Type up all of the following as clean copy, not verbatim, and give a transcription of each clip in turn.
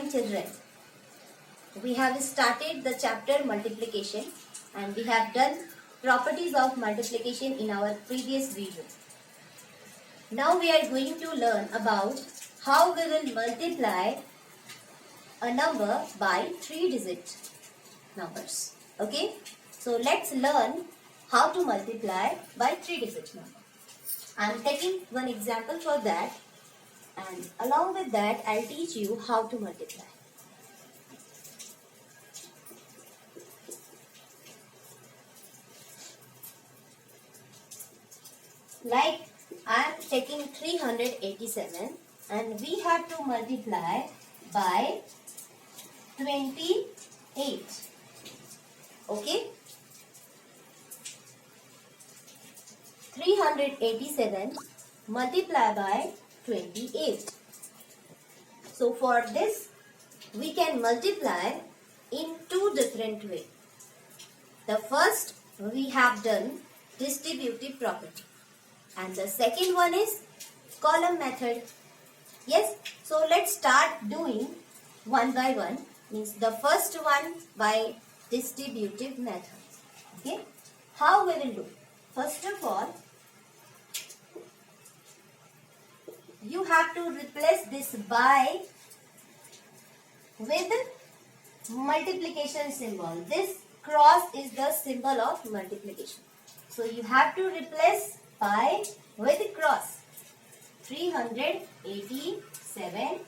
morning, children. We have started the chapter multiplication and we have done properties of multiplication in our previous video. Now we are going to learn about how we will multiply a number by 3-digit numbers. Okay, so let's learn how to multiply by 3-digit number. I am taking one example for that, and along with that I'll teach you how to multiply. Like I am taking 387 and we have to multiply by 28. Okay, 387 multiply by 28. So for this we can multiply in two different ways. The first we have done distributive property and the second one is column method. Yes, so let's start doing one by one. Means the first one by distributive method. Okay, how we will do? First of all, you have to replace this by with multiplication symbol. This cross is the symbol of multiplication. So you have to replace by with cross. 387.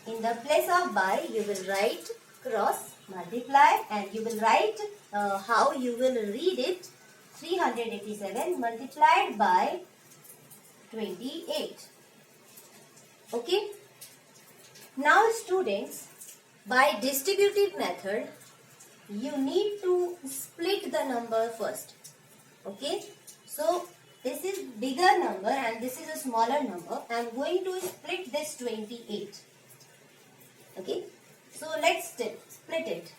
In the place of by you will write cross multiply and you will write how you will read it. 387 multiplied by 28. Okay. Now students, by distributive method you need to split the number first. Okay. So this is bigger number and this is a smaller number. I am going to split this 28. Okay. So let's split it.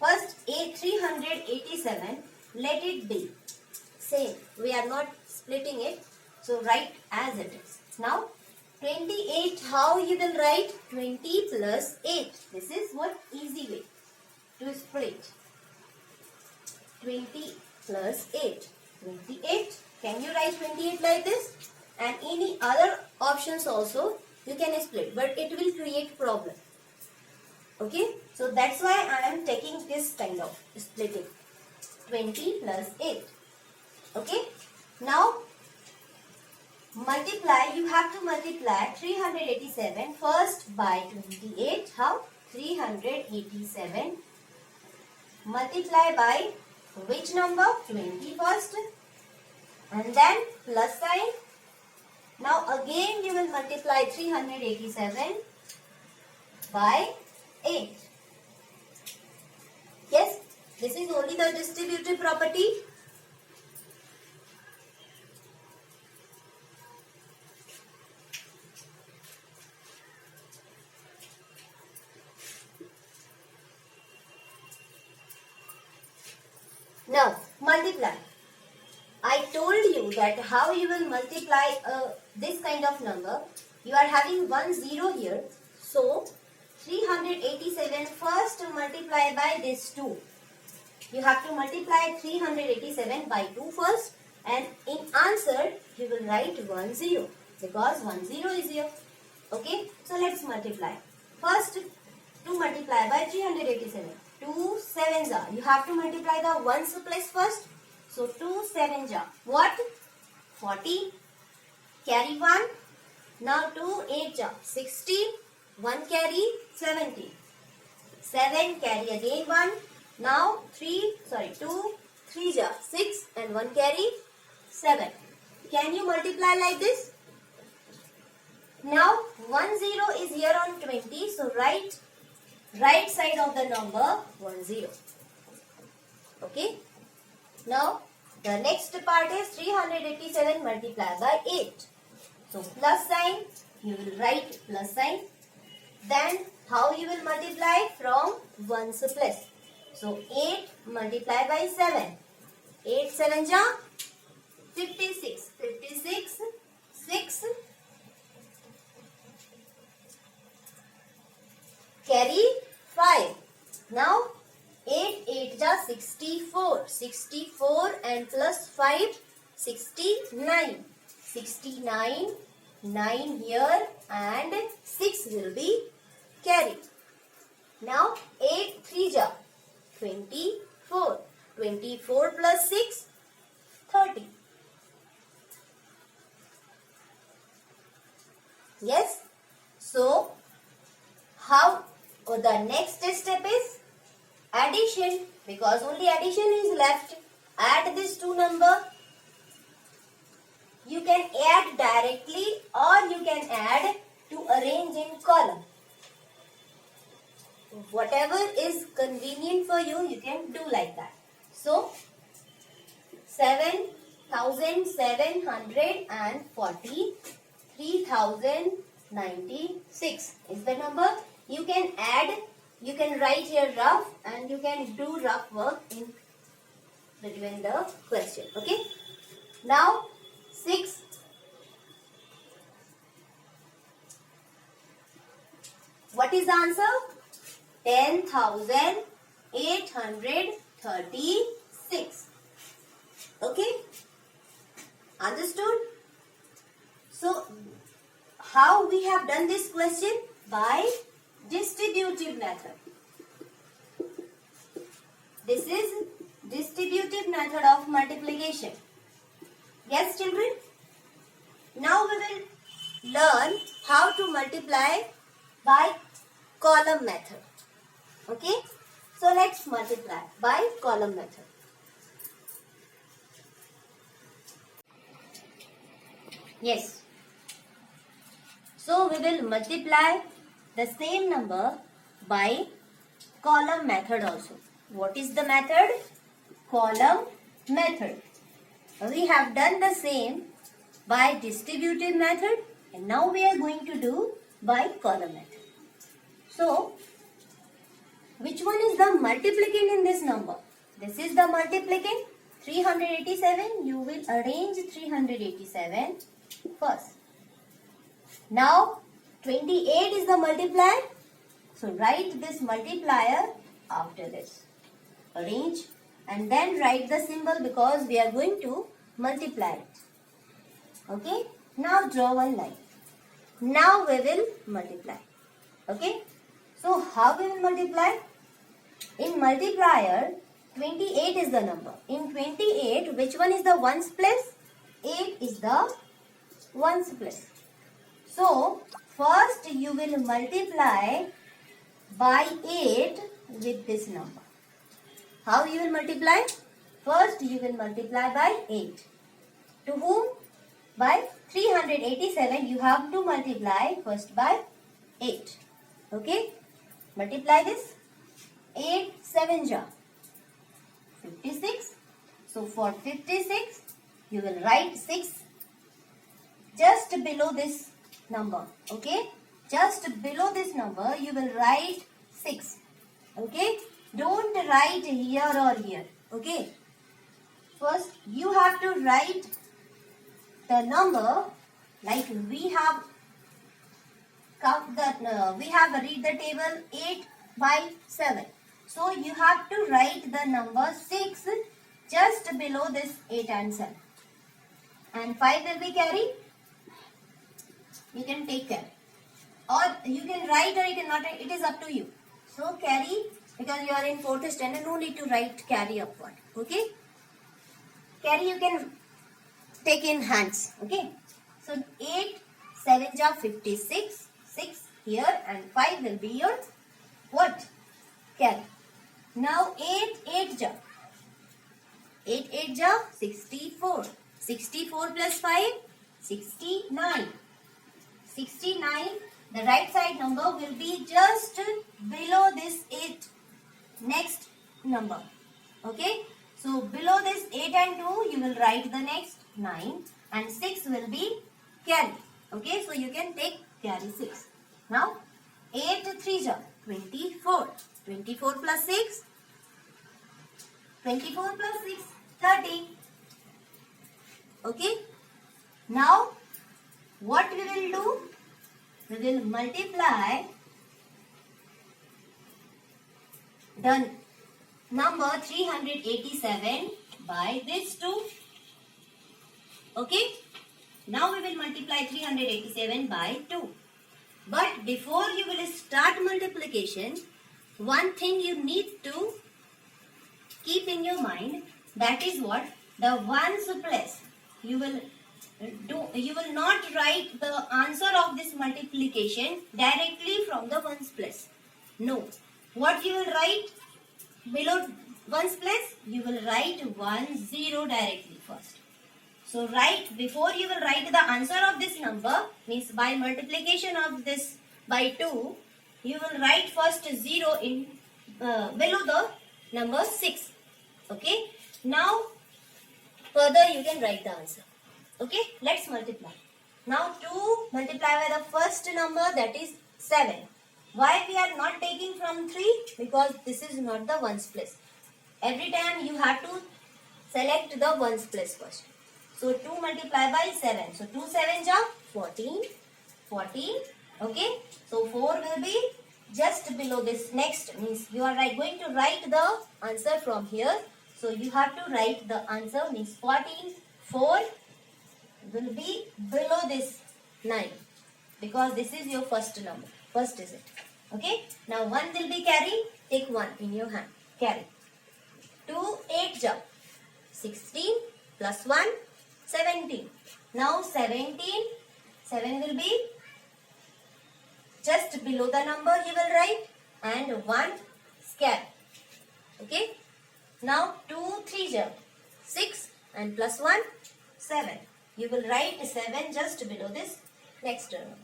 First 387, let it be same. We are not splitting it. So write as it is. Now 28, how you will write? 20 plus 8. This is what easy way to split. 20 plus 8. 28. Can you write 28 like this? And any other options also you can split, but it will create problem. Okay, so that's why I am taking this kind of splitting. 20 plus 8. Okay, now multiply, you have to multiply 387 first by 28. How? 387 multiply by which number? 20 first and then plus sign. Now again you will multiply 387 by 8. Yes, this is only the distributive property. Now multiply. I told you that how you will multiply this kind of number. You are having 1 0 here. So 387 first multiply by this 2. You have to multiply 387 by 2 first and in answer you will write 1 0 because 1 0 is here. Okay, so let's multiply. First to multiply by 387. 2 7s are. You have to multiply the ones place first. So 2 7s are. What? 40. Carry 1. Now 2 8s are. 60. 1 carry 70. 7 carry again 1. Now 2 3s are 6 and 1 carry 7. Can you multiply like this? Now 1 0 is here on 20. So write right side of the number 1 0. Okay. Now the next part is 387 multiplied by 8. So plus sign, you will write plus sign. Then how you will multiply? From ones place. So 8 multiplied by 7. 8 7 ja 56. 56 6 carry 5. Now 8 8 ja 64. 64 and plus 5 69. 69 9 here and 6 will be carry. Now 8 3 ja 24. 24 plus 6 30. Yes. So how the next step is addition, because only addition is left. Add these two numbers. You can add directly or you can add to arrange in column. Whatever is convenient for you, you can do like that. So 7,740 3,096 is the number. You can add, you can write here rough and you can do rough work in between the question. Okay. Now 6. What is the answer? 10,836. Okay. Understood? So how we have done this question? By distributive method. This is distributive method of multiplication. Yes, children? Now we will learn how to multiply by column method. Okay? So let's multiply by column method. Yes. So we will multiply the same number by column method also. What is the method? Column method. We have done the same by distributive method and now we are going to do by column method. So which one is the multiplicand in this number? This is the multiplicand 387. You will arrange 387 first. Now 28 is the multiplier. So write this multiplier after this. Arrange and then write the symbol because we are going to multiply it. Okay. Now draw one line. Now we will multiply. Okay. So how we will multiply? In multiplier 28 is the number. In 28 which one is the ones place? 8 is the ones place. So first you will multiply by 8 with this number. How you will multiply? First you will multiply by 8. To whom? By 387 you have to multiply first by 8. Okay? Multiply this. 8 7 ja 56. So for 56 you will write 6 just below this number. Okay? Just below this number you will write 6. Okay? Don't write here or here. Okay? First you have to write the number like we have read the table 8 by 7. So you have to write the number 6 just below this 8 and 7. And 5 will be carry. You can take care. Or you can write or you cannot write. It is up to you. So carry, because you are in 4th standard, no need to write carry upward. Okay? Carry you can take in hands. Okay? So 8 7 ja 56. 6 here and 5 will be your what? Carry. Now 8 8 ja 8 8 ja 64. 64 plus 5 69. 69. The right side number will be just below this 8 next number. Okay. So below this 8 and 2 you will write the next 9 and 6 will be carry. Okay. So you can take carry 6. Now 8 3 ja 24. 24 plus 6. 24 plus 6 30. Okay. Now what we will do? We will multiply the number 387 by this 2. Okay. Now we will multiply 387 by 2. But before you will start multiplication, one thing you need to keep in your mind, that is what? The ones place. You will not write the answer of this multiplication directly from the ones place. No. What you will write below ones place? You will write 1 0 directly first. So before you will write the answer of this number, means by multiplication of this by 2, you will write first 0 in below the number 6. Okay. Now further you can write the answer. Okay. Let's multiply. Now 2 multiply by the first number, that is 7. Why we are not taking from 3? Because this is not the ones place. Every time you have to select the ones place first. So 2 multiply by 7. So 2 7s are 14. 14. Okay. So 4 will be just below this. Next means you are going to write the answer from here. So you have to write the answer, means 14. 4 will be below this 9. Because this is your first number. First digit. Okay. Now 1 will be carry. Take 1 in your hand. Carry. 2 8 jump. 16 plus 1. 17. Now 17, 7 will be just below the number you will write, and 1 scare. Okay. Now 2 3 jump. 6 and plus 1, 7. You will write 7 just below this next number.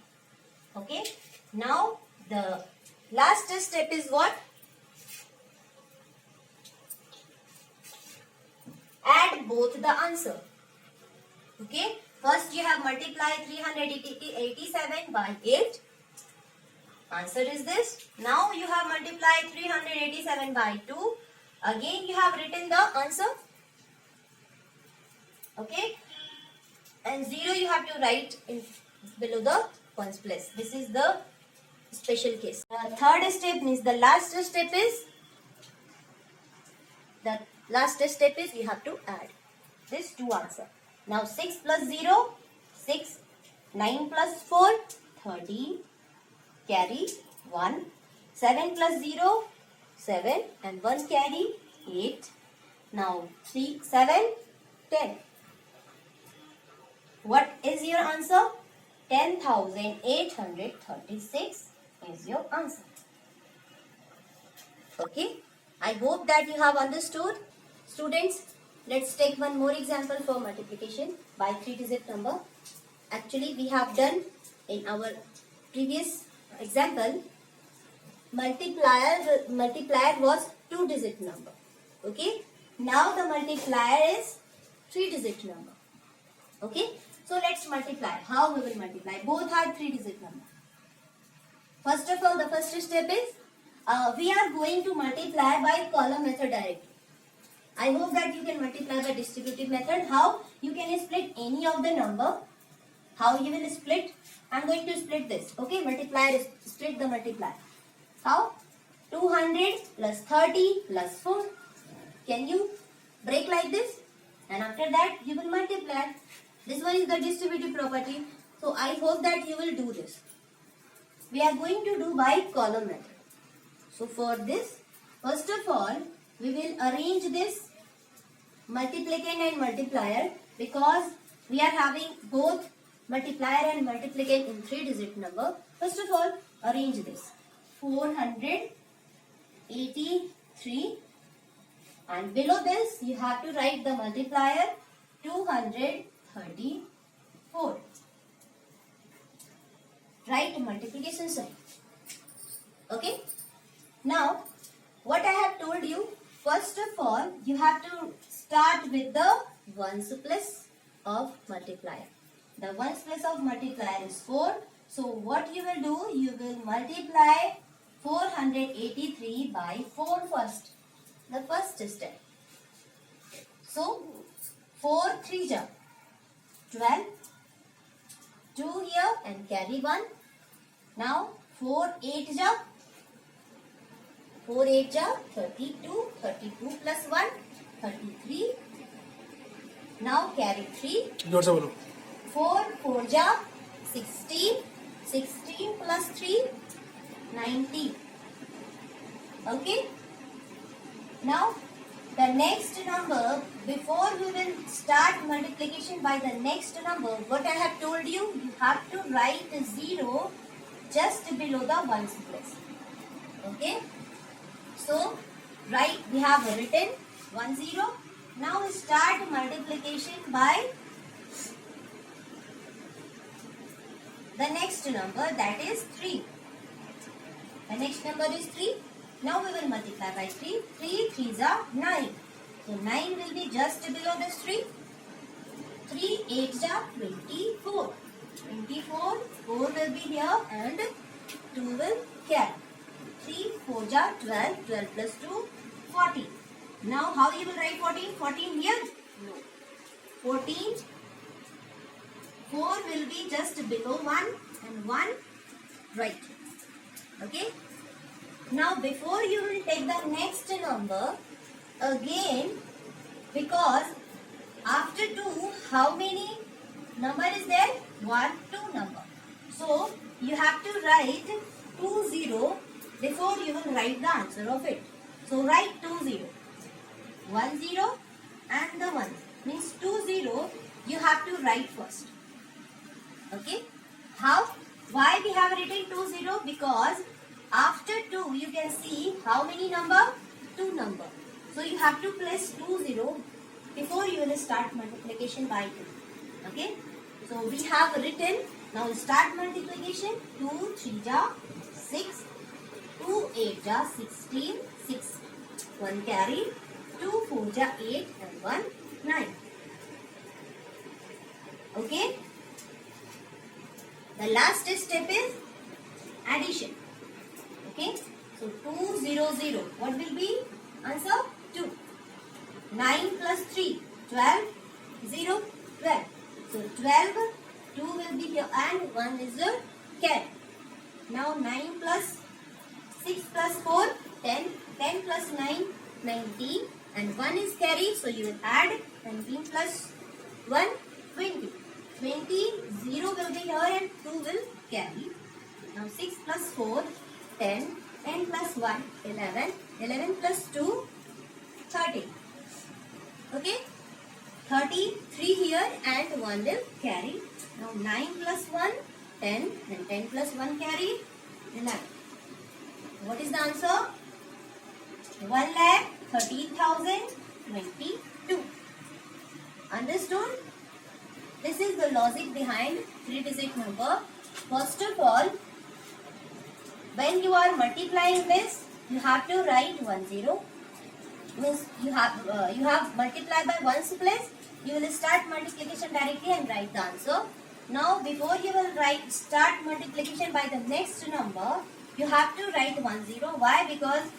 Okay. Now the last step is what? Add both the answer. Okay, first you have multiplied 387 by 8. Answer is this. Now you have multiplied 387 by 2. Again you have written the answer. Okay, and 0 you have to write in below the ones place. This is the special case. The third step means the last step is you have to add this two answer. Now 6 plus 0, 6, 9 plus 4, 13, carry 1, 7 plus 0, 7 and 1 carry 8. Now 3, 7, 10. What is your answer? 10,836 is your answer. Okay, I hope that you have understood. Students, let's take one more example for multiplication by 3-digit number. Actually, we have done in our previous example, multiplier was 2-digit number. Okay, now the multiplier is 3-digit number. Okay, so let's multiply. How we will multiply? Both are 3-digit number. First of all, the first step is we are going to multiply by column method directly. I hope that you can multiply by distributive method. How? You can split any of the number. How you will split? I am going to split this. Okay, multiplier, split the multiplier. How? 200 plus 30 plus 4. Can you break like this? And after that you will multiply. This one is the distributive property. So I hope that you will do this. We are going to do by column method. So for this, first of all, we will arrange this multiplicand and multiplier, because we are having both multiplier and multiplicand in 3-digit number. First of all, arrange this. 483, and below this you have to write the multiplier 234. Write multiplication sign. Okay. Now, what I have told you, first of all, you have to start with the ones place of multiplier. The ones place of multiplier is 4. So, what you will do, you will multiply 483 by 4 first. The first step. So, 4 3 ja 12. 2 here and carry 1. Now, 4 8 ja 4 8 ja 32, 32 plus 1, 33. Now carry 3. जोर से बोलो. 4 4 ja 16, 16 plus 3, 19. Okay. Now the next number, before we will start multiplication by the next number, what I have told you, you have to write 0 just below the ones place. Okay. So right, we have written 1 0. Now start multiplication by the next number, that is 3. The next number is 3. Now we will multiply by 3. 3 3s are 9. So 9 will be just below this 3. 3 8s are 24. 24, 4 will be here and 2 will carry. 3 4s are 12. 12 plus 2, 14. Now how you will write 14? 14 here? No. 14, 4 will be just below 1 and 1 right. Okay. Now before you will take the next number, again, because after 2, how many number is there? 1, 2 number. So you have to write 2 0 before you will write the answer of it. So write 2 0. 1 0 and the 1 means 2 0 you have to write first. Okay. How? Why we have written 2 0? Because after 2 you can see how many number? 2 number. So you have to place 2 0 before you will start multiplication by 2. Okay. So we have written, now start multiplication. 2 3 ja 6, 2 8 ja 16, 6 1 carry, 2 4 ja 8 and 1 9. Okay. The last step is addition. Okay. So 2 0 0. What will be answer? 2. 9 plus 3, 12, 0, 12. So 12, 2 will be here and 1 is the carry. Now 9 plus 6 plus 4, 10, 10 plus 9, 19 and 1 is carry. So you will add 19 plus 1, 20. 20, 0 will be here and 2 will carry. Now 6 plus 4, 10, 10 plus 1, 11, 11 plus 2, 13. Okay. 33 here and 1 will carry. Now 9 plus 1, 10 and 10 plus 1 carry, 11. What is the answer? 1,13,022. Understood? This is the logic behind 3-digit number. First of all, when you are multiplying this, you have to write 1 0. Means you have multiplied by ones place. You will start multiplication directly and write the answer. Now before you will start multiplication by the next number, you have to write 1 0. Why? Because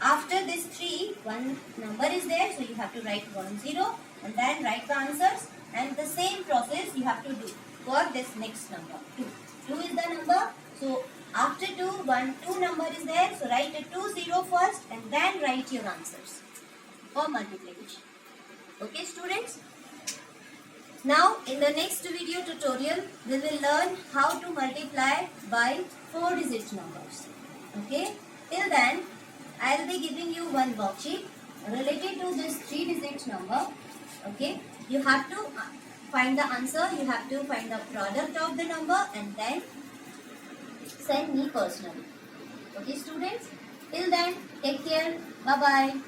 after this 3, one number is there, so you have to write 1 0 and then write the answers. And the same process you have to do for this next number. 2. 2 is the number. So after 2, 2 number is there. So write a 2 0 first and then write your answers for multiplication. Okay, students? Now in the next video tutorial, we will learn how to multiply by 4-digit numbers. Okay? Till then, I will be giving you one worksheet related to this 3-digit number. Okay? You have to find the answer, you have to find the product of the number and then send me personally. Okay, students? Till then, take care. Bye-bye.